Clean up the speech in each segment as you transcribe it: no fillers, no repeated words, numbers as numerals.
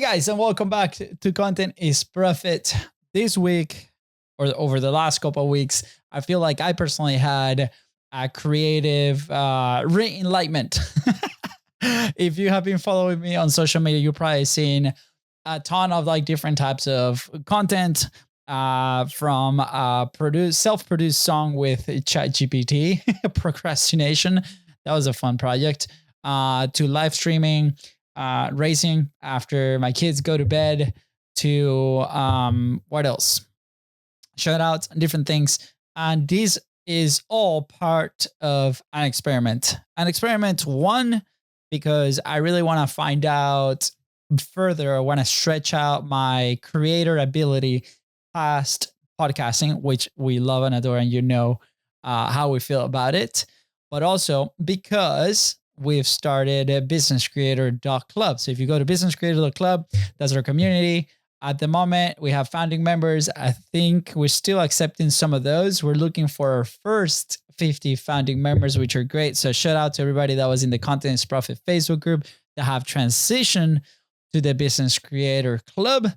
guys, and welcome back to Content is Profit. This week, or over the last couple of weeks, I feel like I personally had a creative re-enlightenment. If you have been following me on social media, you've probably seen a ton of like different types of content, from self-produced song with ChatGPT, procrastination. That was a fun project. To live streaming, racing after my kids go to bed, to what else? Shout outs and different things. And this is all part of an experiment. An experiment, one, because I really want to find out further. I want to stretch out my creator ability past podcasting, which we love and adore, and you know how we feel about it. But also because we've started a businesscreator.club. So if you go to businesscreator.club, that's our community. At the moment, we have founding members. I think we're still accepting some of those. We're looking for our first 50 founding members, which are great. So shout out to everybody that was in the Content is Profit Facebook group that have transitioned to the Business Creator Club.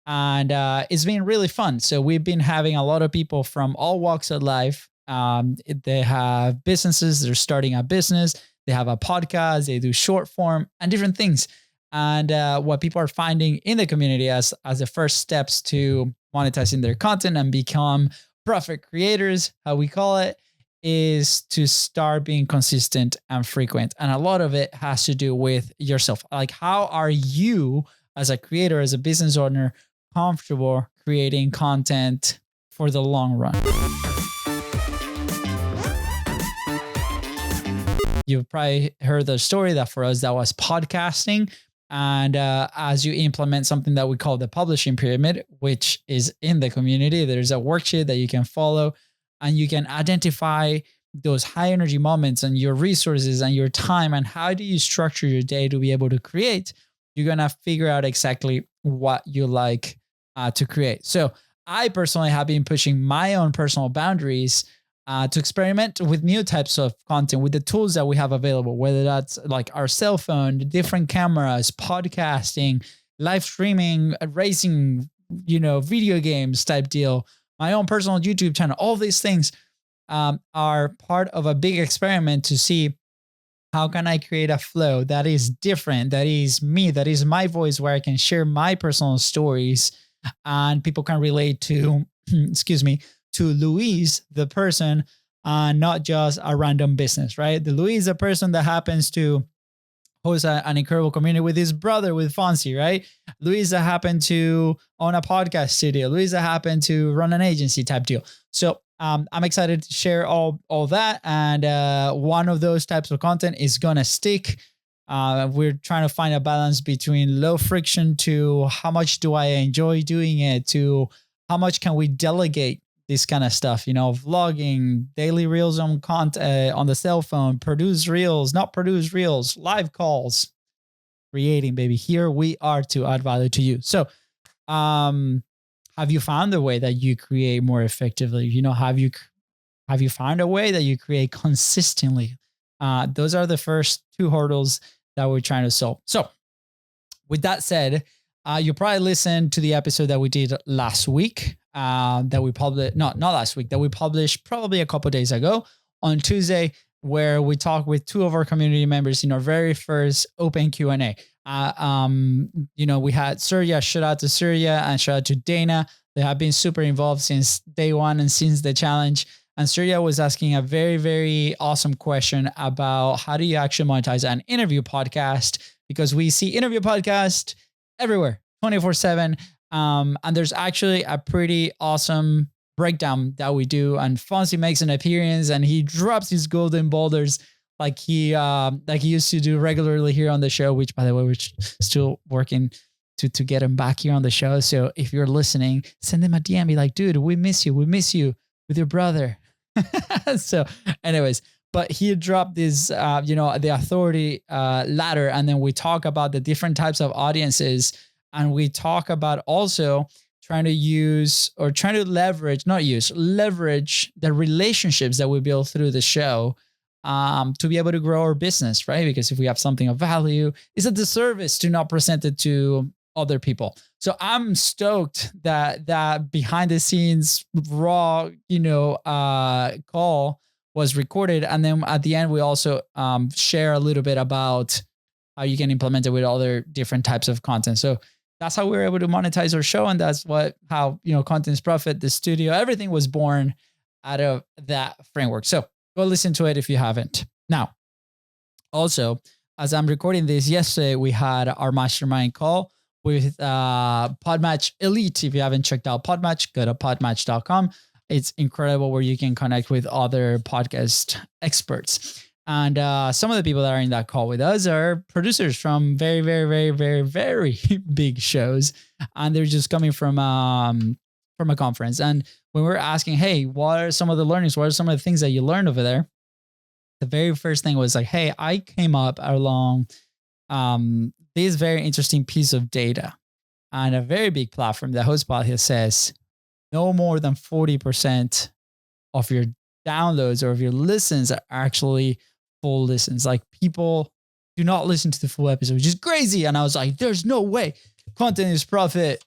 And it's been really fun. So we've been having a lot of people from all walks of life. They have businesses. They're starting a business. They have a podcast, they do short form and different things. And what people are finding in the community as the first steps to monetizing their content and become profit creators, how we call it, is to start being consistent and frequent. And a lot of it has to do with yourself. Like, how are you as a creator, as a business owner, comfortable creating content for the long run? You've probably heard the story that for us, that was podcasting. And as you implement something that we call the publishing pyramid, which is in the community, there's a worksheet that you can follow and you can identify those high energy moments and your resources and your time and how do you structure your day to be able to create. You're going to figure out exactly what you like to create. So I personally have been pushing my own personal boundaries to experiment with new types of content with the tools that we have available, whether that's like our cell phone, different cameras, podcasting, live streaming, racing, video games type deal, my own personal YouTube channel. All these things are part of a big experiment to see how can I create a flow that is different, that is me, that is my voice, where I can share my personal stories and people can relate to, to Louise, the person, not just a random business, right? The Louise, the person that happens to host an incredible community with his brother, with Fonzie, right? Louise that happened to own a podcast studio. Louise that happened to run an agency type deal. So I'm excited to share all that. And one of those types of content is going to stick. We're trying to find a balance between low friction to how much do I enjoy doing it, to how much can we delegate this kind of stuff, vlogging, daily reels on content on the cell phone, produce reels, not produce reels, live calls, creating, baby. Here we are to add value to you. So, have you found a way that you create more effectively? Have you found a way that you create consistently? Those are the first two hurdles that we're trying to solve. So, with that said, you probably listened to the episode that we did last week. That we published, not last week, that we published probably a couple of days ago on Tuesday, where we talked with two of our community members in our very first open Q&A. We had Surya, shout out to Surya and shout out to Dana. They have been super involved since day one and since the challenge. And Surya was asking a very, very awesome question about how do you actually monetize an interview podcast? Because we see interview podcast everywhere, 24/7. And there's actually a pretty awesome breakdown that we do. And Fonzie makes an appearance and he drops his golden boulders like he used to do regularly here on the show, which, by the way, we're still working to get him back here on the show. So if you're listening, send him a DM, be like, dude, we miss you with your brother. So anyways, but he dropped this, the authority ladder. And then we talk about the different types of audiences. And we talk about also trying to leverage the relationships that we build through the show to be able to grow our business, right? Because if we have something of value, it's a disservice to not present it to other people. So I'm stoked that behind the scenes raw, call was recorded. And then at the end, we also share a little bit about how you can implement it with other different types of content. So that's how we were able to monetize our show. And that's how Content is Profit, the studio, everything was born out of that framework. So go listen to it if you haven't. Now, also, as I'm recording this, yesterday we had our mastermind call with Podmatch Elite. If you haven't checked out Podmatch, go to podmatch.com. It's incredible where you can connect with other podcast experts. And some of the people that are in that call with us are producers from very, very, very, very, very big shows. And they're just coming from a conference. And when we're asking, hey, what are some of the learnings? What are some of the things that you learned over there? The very first thing was like, hey, I came up along this very interesting piece of data on a very big platform that HostPod says no more than 40% of your downloads or of your listens are actually full listens. Like people do not listen to the full episode, which is crazy. And I was like, there's no way Content is Profit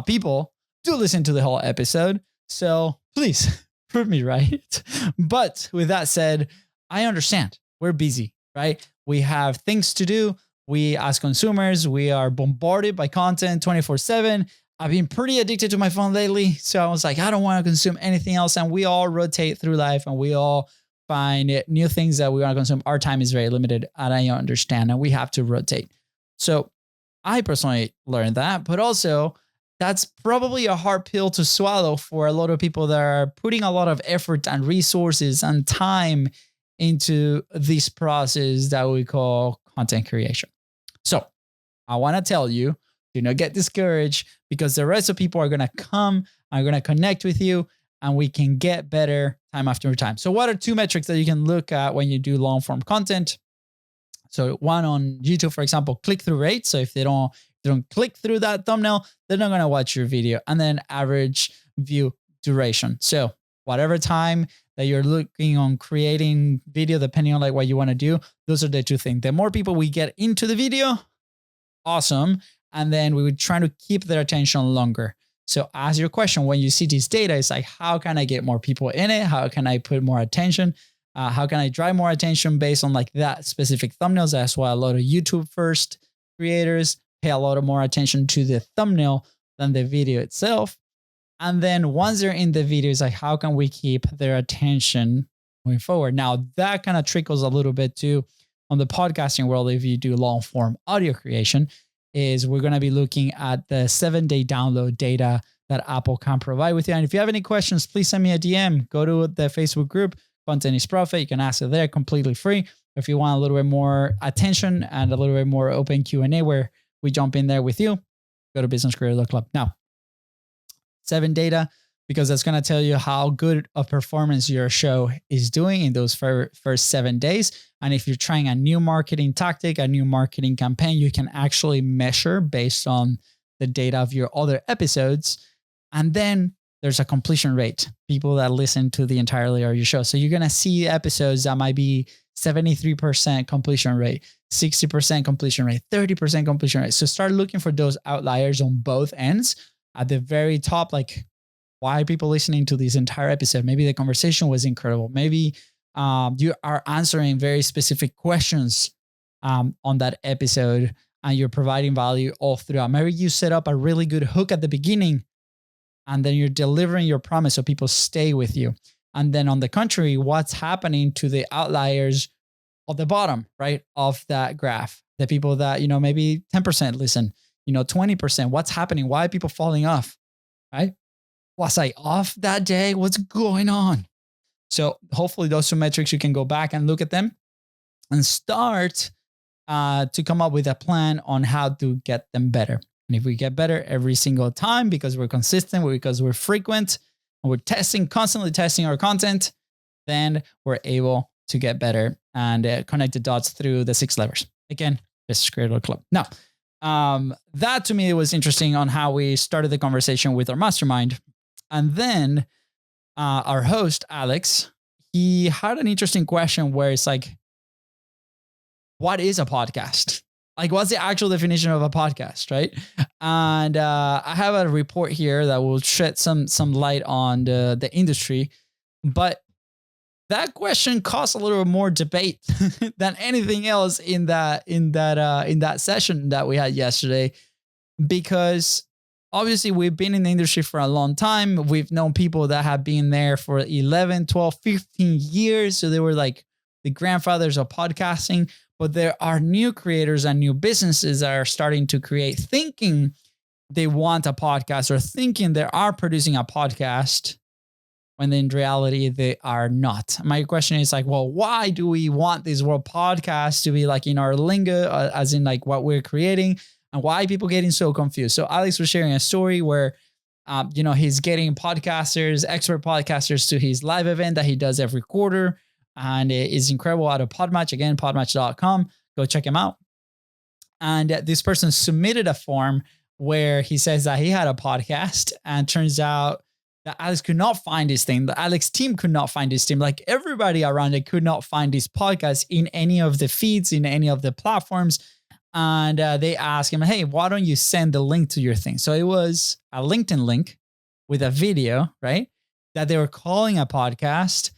people do listen to the whole episode. So please prove me right. But with that said, I understand we're busy, right? We have things to do. We as consumers, we are bombarded by content 24/7. I've been pretty addicted to my phone lately. So I was like, I don't want to consume anything else. And we all rotate through life and we all find new things that we want to consume. Our time is very limited and I understand, and we have to rotate. So I personally learned that, but also that's probably a hard pill to swallow for a lot of people that are putting a lot of effort and resources and time into this process that we call content creation. So I want to tell you, do not get discouraged, because the rest of people are going to come, are going to connect with you, and we can get better time after time. So what are two metrics that you can look at when you do long form content? So one on YouTube, for example, click-through rate. So if they don't click through that thumbnail, they're not going to watch your video. And then average view duration. So whatever time that you're looking on creating video, depending on like what you want to do, those are the two things. The more people we get into the video, awesome. And then we would try to keep their attention longer. So ask your question when you see this data, it's like, how can I get more people in it? How can I put more attention? How can I drive more attention based on like that specific thumbnails? That's why a lot of YouTube first creators pay a lot of more attention to the thumbnail than the video itself. And then once they're in the video, it's like, how can we keep their attention moving forward? Now that kind of trickles a little bit too on the podcasting world. If you do long form audio creation, is we're going to be looking at the 7-day download data that Apple can provide with you. And if you have any questions, please send me a DM. Go to the Facebook group, Content is Profit. You can ask it there completely free. If you want a little bit more attention and a little bit more open Q&A where we jump in there with you, go to Business Creator Club. Now, 7 data, because that's going to tell you how good of performance your show is doing in those first 7 days. And if you're trying a new marketing tactic, a new marketing campaign, you can actually measure based on the data of your other episodes. And then there's a completion rate, people that listen to the entirety of your show. So you're going to see episodes that might be 73% completion rate, 60% completion rate, 30% completion rate. So start looking for those outliers on both ends. At the very top, like, why are people listening to this entire episode? Maybe the conversation was incredible. Maybe you are answering very specific questions on that episode and you're providing value all throughout. Maybe you set up a really good hook at the beginning and then you're delivering your promise so people stay with you. And then on the contrary, what's happening to the outliers at the bottom, right, of that graph? The people that, maybe 10% listen, 20%, what's happening? Why are people falling off, right? Was I off that day? What's going on? So hopefully those two metrics, you can go back and look at them and start to come up with a plan on how to get them better. And if we get better every single time because we're consistent, because we're frequent, and we're constantly testing our content, then we're able to get better and connect the dots through the 6 levers. Again, Business Creator Club. Now, that to me was interesting on how we started the conversation with our mastermind. And then our host, Alex, he had an interesting question where it's like, what is a podcast? Like, what's the actual definition of a podcast, right? And I have a report here that will shed some light on the industry, but that question caused a little more debate than anything else in that session that we had yesterday, because obviously we've been in the industry for a long time. We've known people that have been there for 11, 12, 15 years. So they were like the grandfathers of podcasting. But there are new creators and new businesses that are starting to create, thinking they want a podcast or thinking they are producing a podcast, when in reality they are not. My question is like, well, why do we want this word podcast to be like in our lingo, as in like what we're creating, and why are people getting so confused? So Alex was sharing a story where, he's getting podcasters, expert podcasters to his live event that he does every quarter. And it is incredible out of Podmatch. Again, podmatch.com. Go check him out. And this person submitted a form where he says that he had a podcast, and turns out that Alex could not find his thing. The Alex team could not find his team. Like everybody around it could not find his podcast in any of the feeds, in any of the platforms. And they asked him, hey, why don't you send the link to your thing? So it was a LinkedIn link with a video, right? That they were calling a podcast.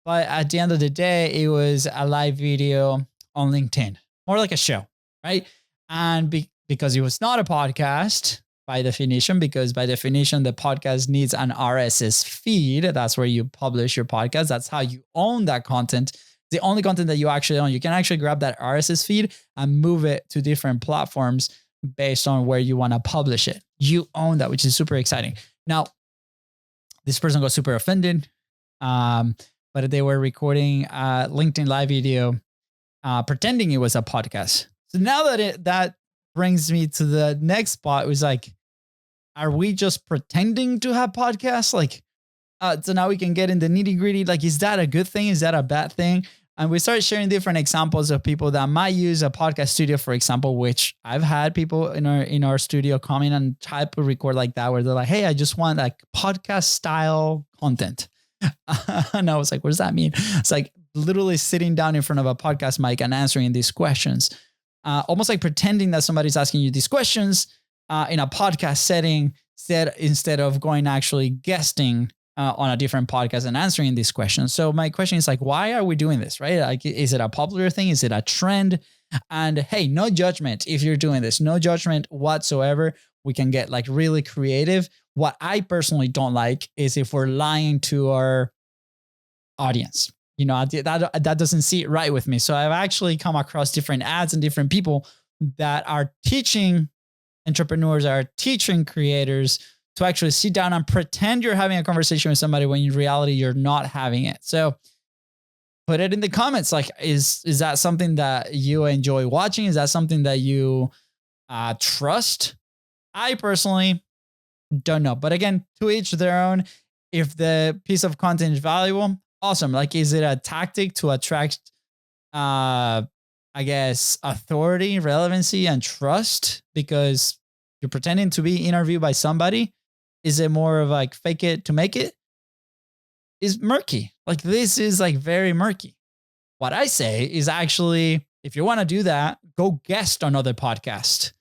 But at the end of the day, it was a live video on LinkedIn, more like a show, right? And because it was not a podcast by definition, because by definition, the podcast needs an RSS feed. That's where you publish your podcast. That's how you own that content. The only content that you actually own. You can actually grab that RSS feed and move it to different platforms based on where you want to publish it. You own that, which is super exciting. Now, this person got super offended. But they were recording a LinkedIn live video, pretending it was a podcast. So now that brings me to the next spot. It was like, are we just pretending to have podcasts? Like, so now we can get in the nitty gritty. Like, is that a good thing? Is that a bad thing? And we started sharing different examples of people that might use a podcast studio, for example, which I've had people in our studio come in and type a record like that, where they're like, hey, I just want like podcast style content. And I was like, what does that mean? It's like literally sitting down in front of a podcast mic and answering these questions, almost like pretending that somebody's asking you these questions in a podcast setting, instead of going actually guesting on a different podcast and answering these questions. So my question is like, why are we doing this, right? Like, is it a popular thing? Is it a trend? And hey, no judgment if you're doing this, no judgment whatsoever. We can get like really creative. What I personally don't like is if we're lying to our audience. That doesn't sit right with me. So I've actually come across different ads and different people that are teaching entrepreneurs, are teaching creators to actually sit down and pretend you're having a conversation with somebody when in reality you're not having it. So put it in the comments. Like, is that something that you enjoy watching? Is that something that you trust? I personally don't know. But again, to each their own. If the piece of content is valuable, awesome. Like, is it a tactic to attract, I guess, authority, relevancy, and trust because you're pretending to be interviewed by somebody? Is it more of like fake it to make it? Is murky. Like, this is like very murky. What I say is actually, if you want to do that, go guest on other podcasts.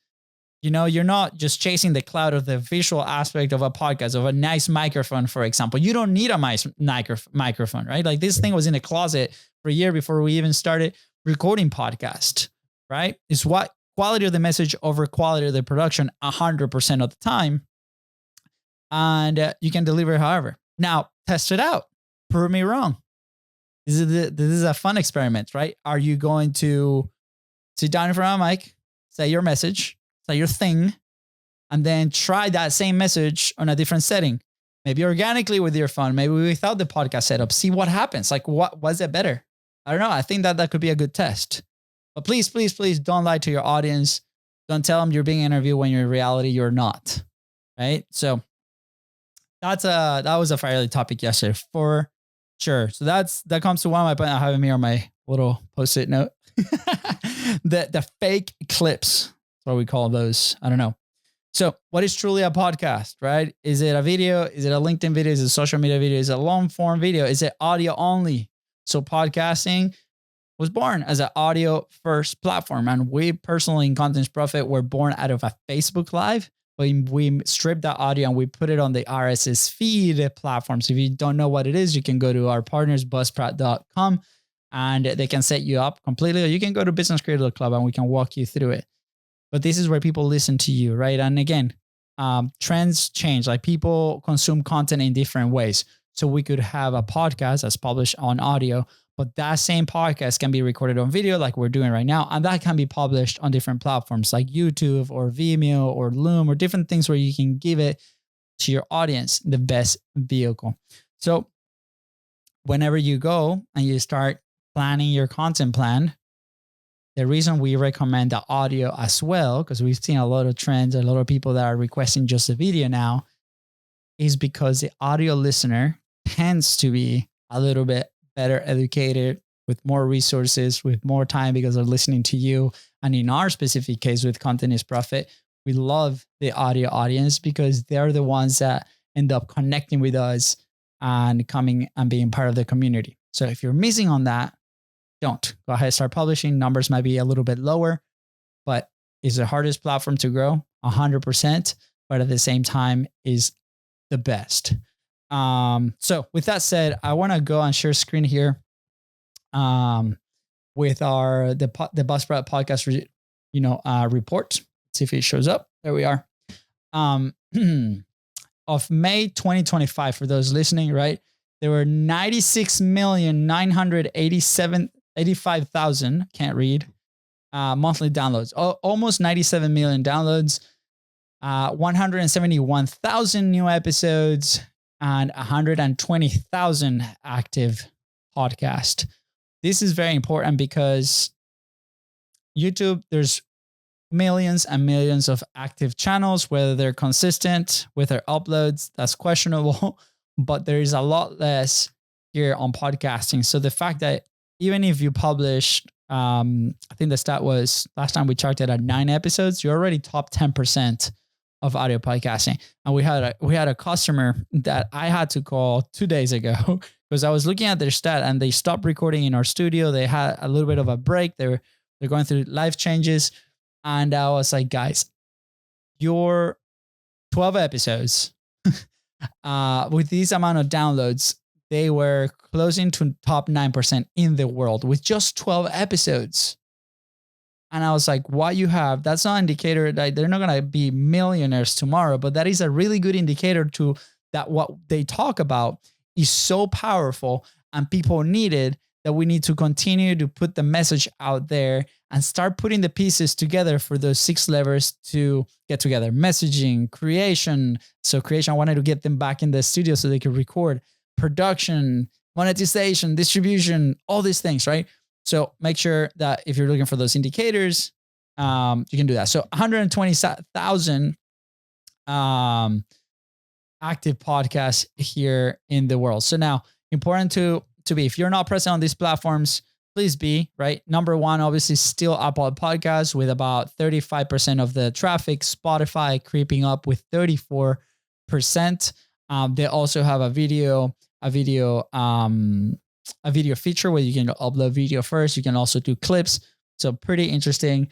You're not just chasing the cloud of the visual aspect of a podcast, of a nice microphone, for example. You don't need a nice microphone, right? Like, this thing was in a closet for a year before we even started recording podcast, right? It's what quality of the message over quality of the production 100% of the time. And you can deliver however. Now, test it out. Prove me wrong. This is a fun experiment, right? Are you going to sit down in front of a mic, say your message, say your thing, and then try that same message on a different setting? Maybe organically with your phone, maybe without the podcast setup. See what happens. Like, what was it better? I don't know. I think that could be a good test. But please, please, please don't lie to your audience. Don't tell them you're being interviewed when in reality you're not. Right? So that was a fiery topic yesterday for sure. So that comes to one of my points. I have them here on my little post-it note. the fake clips. That's what we call those. I don't know. So what is truly a podcast, right? Is it a video? Is it a LinkedIn video? Is it a social media video? Is it a long form video? Is it audio only? So podcasting, was born as an audio first platform. And we personally in Contents Profit were born out of a Facebook Live. We stripped that audio and we put it on the RSS feed platform. So if you don't know what it is, you can go to our partners, buzzsprout.com, and they can set you up completely. Or you can go to Business Creator Club and we can walk you through it. But this is where people listen to you, right? And again, trends change. Like people consume content in different ways. So we could have a podcast that's published on audio, but that same podcast can be recorded on video like we're doing right now. And that can be published on different platforms like YouTube or Vimeo or Loom or different things where you can give it to your audience, the best vehicle. So whenever you go and you start planning your content plan, the reason we recommend the audio as well, because we've seen a lot of trends, a lot of people that are requesting just a video now, is because the audio listener tends to be a little bit better educated, with more resources, with more time because they're listening to you. And in our specific case with Content is Profit, we love the audio audience because they're the ones that end up connecting with us and coming and being part of the community. So if you're missing on that, don't. Go ahead, start publishing. Numbers might be a little bit lower, but is the hardest platform to grow? 100%. But at the same time is the best. So with that said, I want to go and share screen here with the Buzzsprout podcast report. Let's see if it shows up. There we are. Of May 2025, for those listening, right? There were 96,985,000, can't read, monthly downloads. Almost 97 million downloads, 171,000 new episodes, and 120,000 active podcasts. This is very important because YouTube, there's millions and millions of active channels. Whether they're consistent with their uploads, that's questionable, but there is a lot less here on podcasting. So the fact that even if you published, I think the stat was last time we checked it at 9 episodes, you're already top 10% of audio podcasting. And we had a customer that I had to call 2 days ago because I was looking at their stat and they stopped recording in our studio. They had a little bit of a break. They're going through life changes. And I was like, guys, your 12 episodes with this amount of downloads, they were closing to top 9% in the world with just 12 episodes. And I was like, what you have, that's not an indicator that they're not going to be millionaires tomorrow, but that is a really good indicator to that what they talk about is so powerful and people need it, that we need to continue to put the message out there and start putting the pieces together for those 6 levers to get together. Messaging, creation. So creation, I wanted to get them back in the studio so they could record. Production, monetization, distribution, all these things, right? So make sure that if you're looking for those indicators, you can do that. So 120,000 active podcasts here in the world. So now, important to be, if you're not present on these platforms, please be, right? Number one, obviously still Apple Podcasts with about 35% of the traffic, Spotify creeping up with 34%. They also have a video feature where you can upload video first. You can also do clips. So pretty interesting.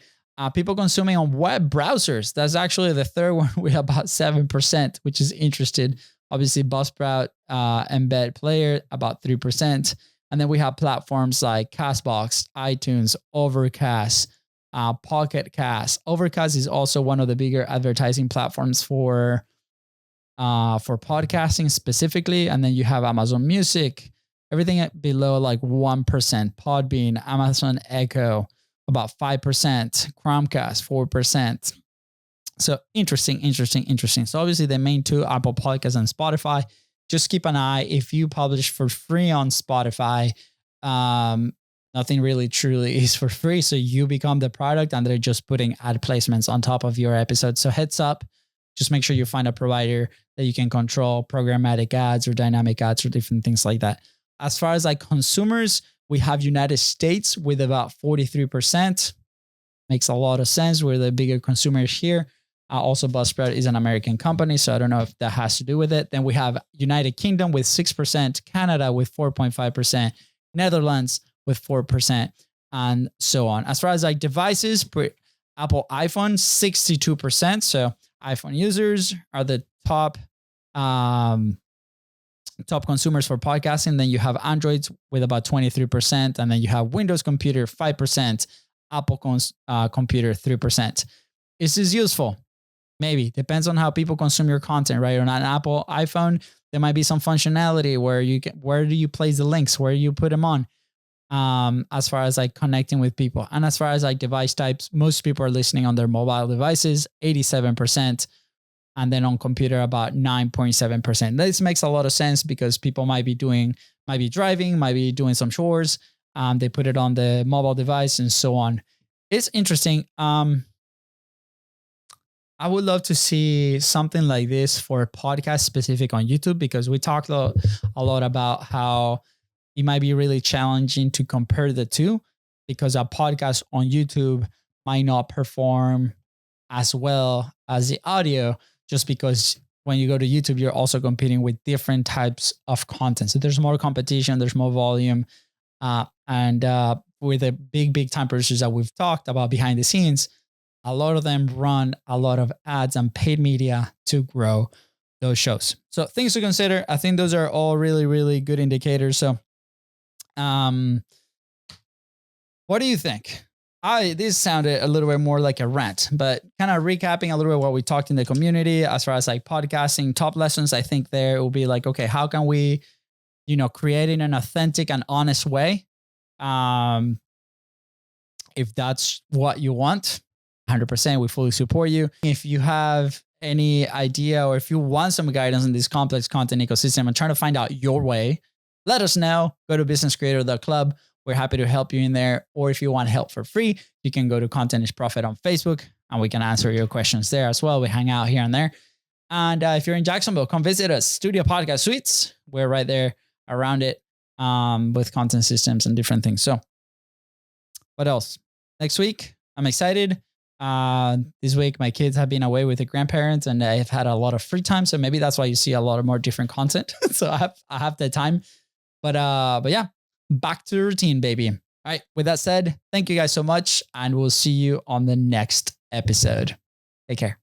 People consuming on web browsers. That's actually the third one with about 7%, which is interesting. Obviously Buzzsprout, embed player, about 3%. And then we have platforms like Castbox, iTunes, Overcast, Pocket Cast. Overcast is also one of the bigger advertising platforms for podcasting specifically. And then you have Amazon Music, everything below like 1%, Podbean, Amazon Echo, about 5%, Chromecast, 4%. So interesting. So obviously the main two, Apple Podcasts and Spotify. Just keep an eye. If you publish for free on Spotify, nothing really truly is for free. So you become the product and they're just putting ad placements on top of your episode. So heads up, just make sure you find a provider that you can control programmatic ads or dynamic ads or different things like that. As far as like consumers, we have United States with about 43%. Makes a lot of sense. We're the bigger consumers here. Also, Buzzsprout is an American company, so I don't know if that has to do with it. Then we have United Kingdom with 6%, Canada with 4.5%, Netherlands with 4%. and so on. As far as like devices, Apple iPhone, 62%. So iPhone users are the top consumers for podcasting. Then you have Androids with about 23%. And then you have Windows computer, 5%, Apple computer, 3%. Is this useful? Maybe. Depends on how people consume your content, right? On an Apple iPhone, there might be some functionality where do you place the links? Where do you put them on? As far as like connecting with people. And as far as like device types, most people are listening on their mobile devices, 87%. And then on computer, about 9.7%. This makes a lot of sense because people might be driving, might be doing some chores. They put it on the mobile device and so on. It's interesting. I would love to see something like this for a podcast specific on YouTube, because we talked a lot about how it might be really challenging to compare the two, because a podcast on YouTube might not perform as well as the audio, just because when you go to YouTube, you're also competing with different types of content. So there's more competition, there's more volume, and with the big time producers that we've talked about behind the scenes, a lot of them run a lot of ads and paid media to grow those shows. So things to consider. I think those are all really, really good indicators. So, what do you think? This sounded a little bit more like a rant, but kind of recapping a little bit what we talked in the community as far as like podcasting top lessons. I think there will be like, okay, how can we, create in an authentic and honest way? If that's what you want, 100%, we fully support you. If you have any idea or if you want some guidance in this complex content ecosystem and trying to find out your way, let us know. Go to businesscreator.club. We're happy to help you in there. Or if you want help for free, you can go to Content is Profit on Facebook and we can answer your questions there as well. We hang out here and there. And if you're in Jacksonville, come visit us. Studio Podcast Suites. We're right there around it with content systems and different things. So what else? Next week, I'm excited. This week, my kids have been away with their grandparents and I've had a lot of free time. So maybe that's why you see a lot of more different content. So I have the time, but yeah, back to the routine, baby. All right. With that said, thank you guys so much. And we'll see you on the next episode. Take care.